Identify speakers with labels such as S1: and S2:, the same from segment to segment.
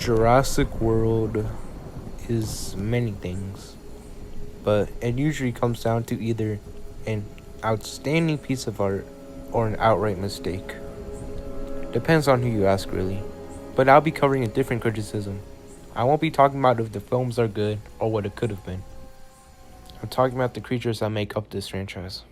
S1: Jurassic World is many things, but it usually comes down to either an outstanding piece of art or an outright mistake. Depends on who you ask, really. But I'll be covering a different criticism. I won't be talking about if the films are good or what it could have been. I'm talking about the creatures that make up this franchise.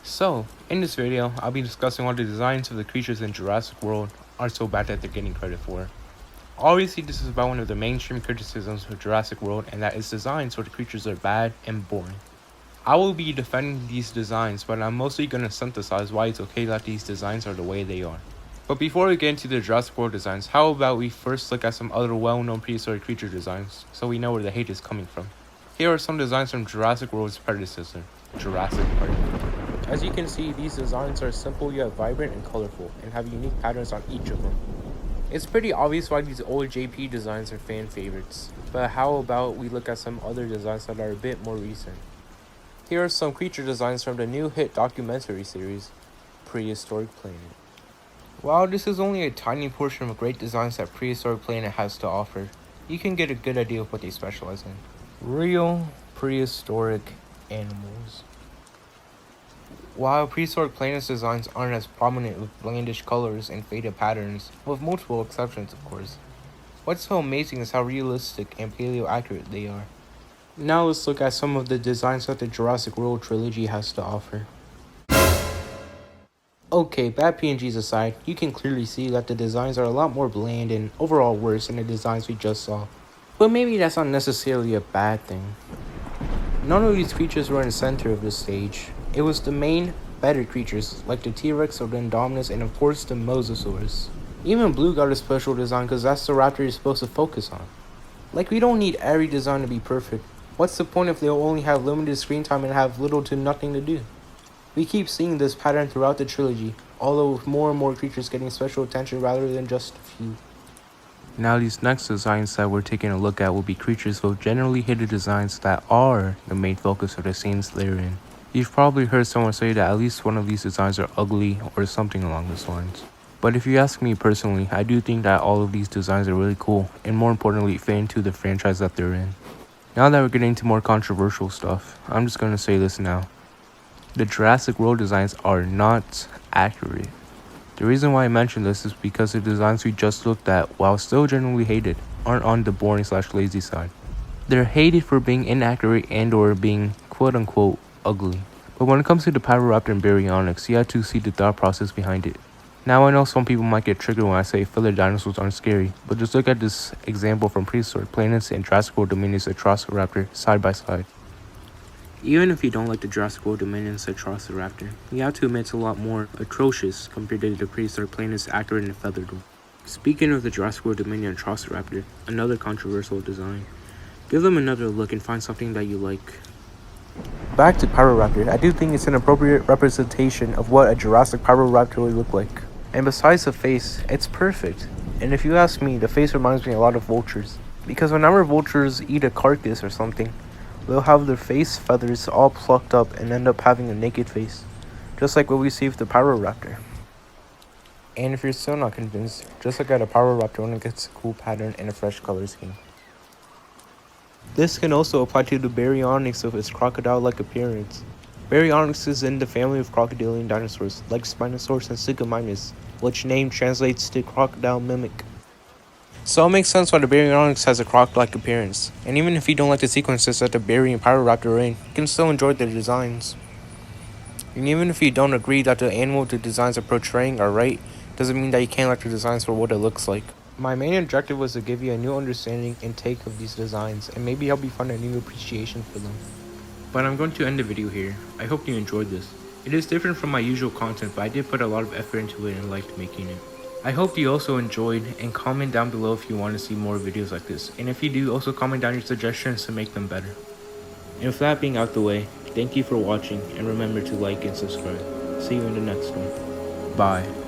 S1: So, in this video, I'll be discussing why the designs of the creatures in Jurassic World are so bad that they're getting credit for. Obviously, this is about one of the mainstream criticisms of Jurassic World, and that its designs for the creatures are bad and boring. I will be defending these designs, but I'm mostly going to synthesize why it's okay that these designs are the way they are. But before we get into the Jurassic World designs, how about we first look at some other well-known prehistoric creature designs, so we know where the hate is coming from. Here are some designs from Jurassic World's predecessor, Jurassic Park. As you can see, these designs are simple yet vibrant and colorful, and have unique patterns on each of them. It's pretty obvious why these old JP designs are fan favorites, but how about we look at some other designs that are a bit more recent. Here are some creature designs from the new hit documentary series, Prehistoric Planet. While this is only a tiny portion of great designs that Prehistoric Planet has to offer, you can get a good idea of what they specialize in. Real prehistoric animals. While Prehistoric Planet's designs aren't as prominent with blandish colors and faded patterns, with multiple exceptions of course, what's so amazing is how realistic and paleo-accurate they are. Now let's look at some of the designs that the Jurassic World trilogy has to offer. Okay, bad PNGs aside, you can clearly see that the designs are a lot more bland and overall worse than the designs we just saw. But maybe that's not necessarily a bad thing. None of these creatures were in the center of the stage. It was the main, better creatures, like the T-Rex or the Indominus and of course the Mosasaurus. Even Blue got a special design because that's the raptor you're supposed to focus on. Like, we don't need every design to be perfect. What's the point if they'll only have limited screen time and have little to nothing to do? We keep seeing this pattern throughout the trilogy, although with more and more creatures getting special attention rather than just a few. Now these next designs that we're taking a look at will be creatures with generally hidden designs that are the main focus of the scenes they're in. You've probably heard someone say that at least one of these designs are ugly or something along those lines. But if you ask me personally, I do think that all of these designs are really cool and more importantly fit into the franchise that they're in. Now that we're getting into more controversial stuff, I'm just going to say this now. The Jurassic World designs are not accurate. The reason why I mention this is because the designs we just looked at, while still generally hated, aren't on the boring/lazy side. They're hated for being inaccurate and or being quote-unquote ugly. But when it comes to the Pyroraptor and Baryonyx, you have to see the thought process behind it. Now I know some people might get triggered when I say filler dinosaurs aren't scary, but just look at this example from Prehistoric Planets and Jurassic World Dominion's Atrociraptor side by side. Even if you don't like the Jurassic World Dominion's Atrociraptor, you have to admit it's a lot more atrocious compared to the Prehistoric Planet's accurate and feathered one. Speaking of the Jurassic World Dominion Atrociraptor, another controversial design, give them another look and find something that you like. Back to Pyroraptor, I do think it's an appropriate representation of what a Jurassic Pyroraptor would look like. And besides the face, it's perfect. And if you ask me, the face reminds me a lot of vultures. Because whenever vultures eat a carcass or something, they'll have their face feathers all plucked up and end up having a naked face. Just like what we see with the Pyroraptor. And if you're still not convinced, just look at a Pyroraptor when it gets a cool pattern and a fresh color scheme. This can also apply to the Baryonyx of its crocodile-like appearance. Baryonyx is in the family of crocodilian dinosaurs, like Spinosaurus and Sigmoimus, which name translates to crocodile mimic. So it makes sense why the Baryonyx has a croc-like appearance, and even if you don't like the sequences that the Bary and Pyroraptor are in, you can still enjoy their designs. And even if you don't agree that the animal the designs are portraying are right, doesn't mean that you can't like the designs for what it looks like. My main objective was to give you a new understanding and take of these designs, and maybe help you find a new appreciation for them. But I'm going to end the video here. I hope you enjoyed this. It is different from my usual content, but I did put a lot of effort into it and liked making it. I hope you also enjoyed, and comment down below if you want to see more videos like this. And if you do, also comment down your suggestions to make them better. And with that being out the way, thank you for watching, and remember to like and subscribe. See you in the next one. Bye.